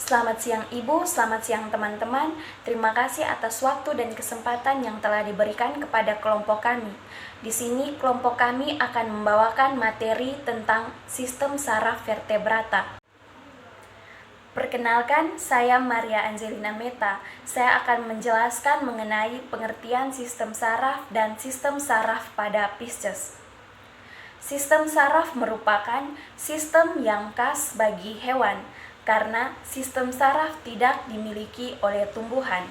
Selamat siang Ibu, selamat siang teman-teman. Terima kasih atas waktu dan kesempatan yang telah diberikan kepada kelompok kami. Di sini kelompok kami akan membawakan materi tentang sistem saraf vertebrata. Perkenalkan, saya Maria Angelina Meta. Saya akan menjelaskan mengenai pengertian sistem saraf dan sistem saraf pada Pisces. Sistem saraf merupakan sistem yang khas bagi hewan, karena sistem saraf tidak dimiliki oleh tumbuhan.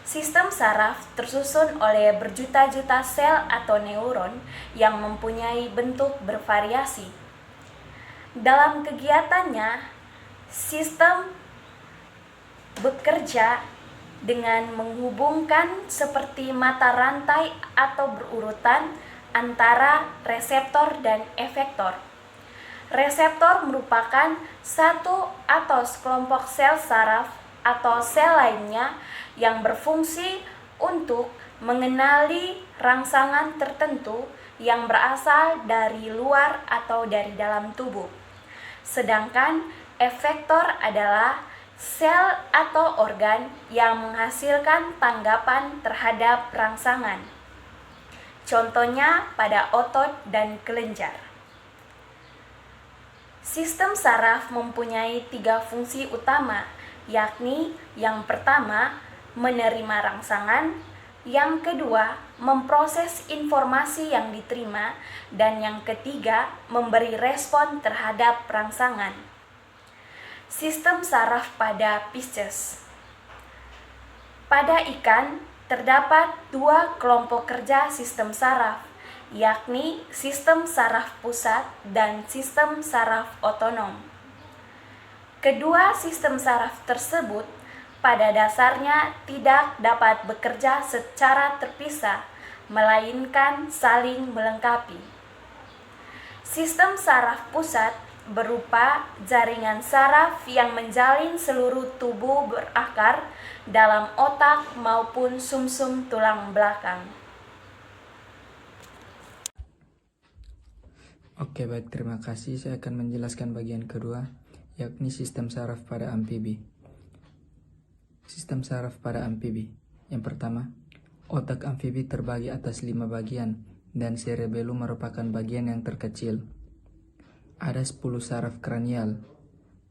Sistem saraf tersusun oleh berjuta-juta sel atau neuron yang mempunyai bentuk bervariasi. Dalam kegiatannya, sistem bekerja dengan menghubungkan seperti mata rantai atau berurutan antara reseptor dan efektor. Reseptor merupakan satu atau sekelompok sel saraf atau sel lainnya yang berfungsi untuk mengenali rangsangan tertentu yang berasal dari luar atau dari dalam tubuh. Sedangkan efektor adalah sel atau organ yang menghasilkan tanggapan terhadap rangsangan. Contohnya pada otot dan kelenjar. Sistem saraf mempunyai 3 fungsi utama, yakni yang pertama, menerima rangsangan, yang kedua, memproses informasi yang diterima, dan yang ketiga, memberi respon terhadap rangsangan. Sistem saraf pada Pisces. Pada ikan, terdapat 2 kelompok kerja sistem saraf, yakni sistem saraf pusat dan sistem saraf otonom. Kedua sistem saraf tersebut pada dasarnya tidak dapat bekerja secara terpisah, melainkan saling melengkapi. Sistem saraf pusat berupa jaringan saraf yang menjalin seluruh tubuh berakar dalam otak maupun sumsum tulang belakang. Oke, baik, terima kasih. Saya akan menjelaskan bagian kedua, yakni sistem saraf pada amfibi. Sistem saraf pada amfibi. Yang pertama, otak amfibi terbagi atas 5 bagian, dan cerebellum merupakan bagian yang terkecil. Ada 10 saraf kranial.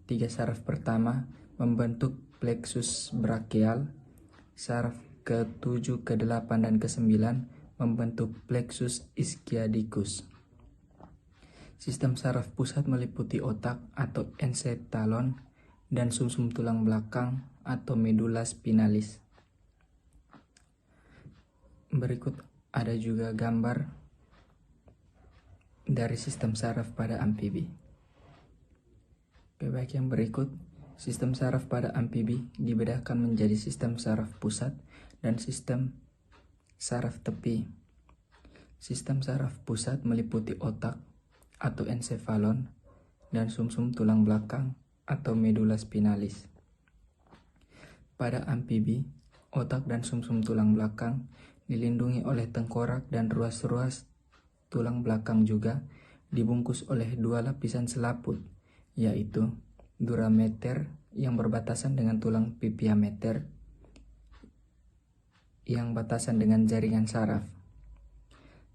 3 saraf pertama membentuk plexus brachial, saraf ke-7, ke-8, dan ke-9 membentuk plexus ischiadicus. Sistem saraf pusat meliputi otak atau encephalon dan sumsum tulang belakang atau medulla spinalis. Berikut ada juga gambar dari sistem saraf pada amfibi. Baik, yang berikut, sistem saraf pada amfibi dibedakan menjadi sistem saraf pusat dan sistem saraf tepi. Sistem saraf pusat meliputi otak atau encephalon dan sumsum tulang belakang atau medulla spinalis. Pada amfibi, otak dan sumsum tulang belakang dilindungi oleh tengkorak dan ruas-ruas tulang belakang juga dibungkus oleh 2 lapisan selaput, yaitu durameter yang berbatasan dengan tulang pipiameter yang batasan dengan jaringan saraf.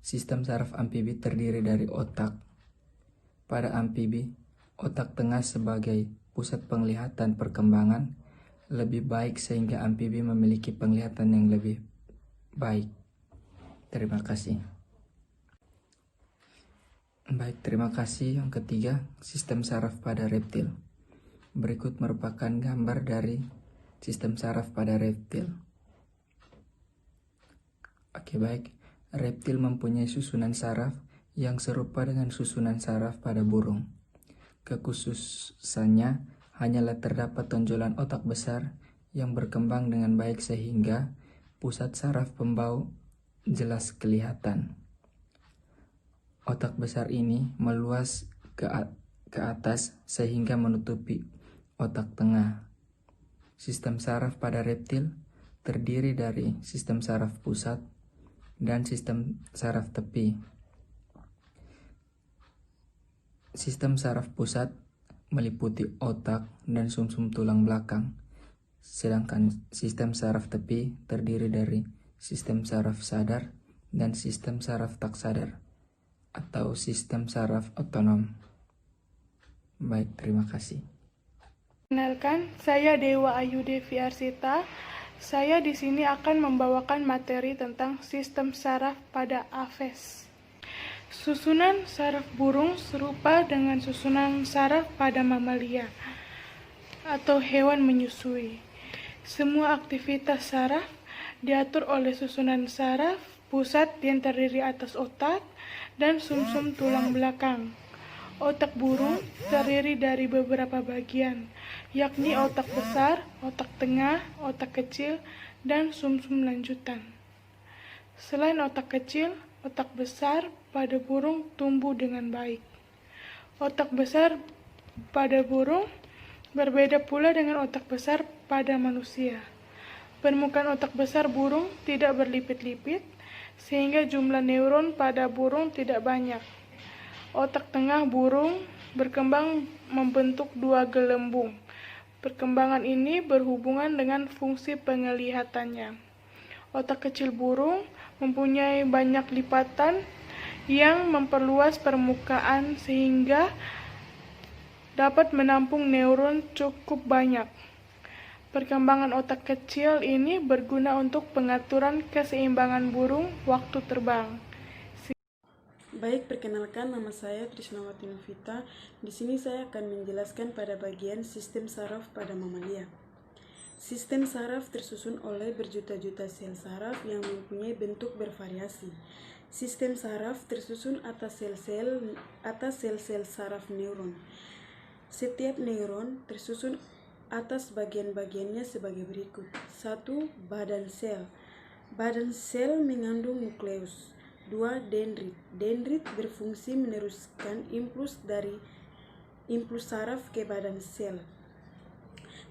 Sistem saraf amfibi terdiri dari otak. Pada amfibi, otak tengah sebagai pusat penglihatan perkembangan lebih baik sehingga amfibi memiliki penglihatan yang lebih baik. Terima kasih. Baik, terima kasih. Yang ketiga, sistem saraf pada reptil. Berikut merupakan gambar dari sistem saraf pada reptil. Oke, baik. Reptil mempunyai susunan saraf yang serupa dengan susunan saraf pada burung. Kekhususannya hanyalah terdapat tonjolan otak besar yang berkembang dengan baik sehingga pusat saraf pembau jelas kelihatan. Otak besar ini meluas ke atas sehingga menutupi otak tengah. Sistem saraf pada reptil terdiri dari sistem saraf pusat dan sistem saraf tepi. Sistem saraf pusat meliputi otak dan sumsum tulang belakang, sedangkan sistem saraf tepi terdiri dari sistem saraf sadar dan sistem saraf tak sadar, atau sistem saraf otonom. Baik, terima kasih. Kenalkan, saya Dewa Ayu Devi Arsita. Saya di sini akan membawakan materi tentang sistem saraf pada aves. Susunan saraf burung serupa dengan susunan saraf pada mamalia atau hewan menyusui. Semua aktivitas saraf diatur oleh susunan saraf pusat yang terdiri atas otak dan sumsum tulang belakang. Otak burung terdiri dari beberapa bagian, yakni otak besar, otak tengah, otak kecil, dan sumsum lanjutan. Selain otak kecil, otak besar pada burung tumbuh dengan baik. Otak besar pada burung berbeda pula dengan otak besar pada manusia. Permukaan otak besar burung tidak berlipit-lipit, sehingga jumlah neuron pada burung tidak banyak. Otak tengah burung berkembang membentuk dua gelembung. Perkembangan ini berhubungan dengan fungsi penglihatannya. Otak kecil burung mempunyai banyak lipatan yang memperluas permukaan sehingga dapat menampung neuron cukup banyak. Perkembangan otak kecil ini berguna untuk pengaturan keseimbangan burung waktu terbang. Baik, perkenalkan, nama saya Trisnawati Novita. Di sini saya akan menjelaskan pada bagian sistem saraf pada mamalia. Sistem saraf tersusun oleh berjuta-juta sel saraf yang mempunyai bentuk bervariasi. Sistem saraf tersusun atas sel-sel saraf neuron. Setiap neuron tersusun atas bagian-bagiannya sebagai berikut. 1. Badan sel. Badan sel mengandung nukleus. 2. Dendrit. Dendrit berfungsi meneruskan impuls dari impuls saraf ke badan sel.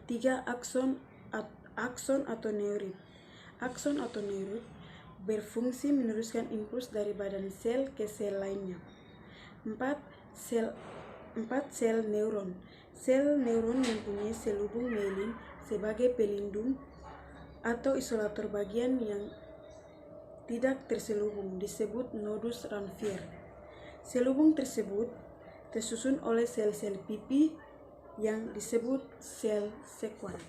3. Akson atau neurit. Akson atau neurit berfungsi meneruskan impuls dari badan sel ke sel lainnya. 4. Sel neuron. Sel neuron mempunyai selubung myelin sebagai pelindung atau isolator bagian yang tidak terselubung, disebut nodus Ranvier. Selubung tersebut tersusun oleh sel-sel pipi yang disebut sel sekuat.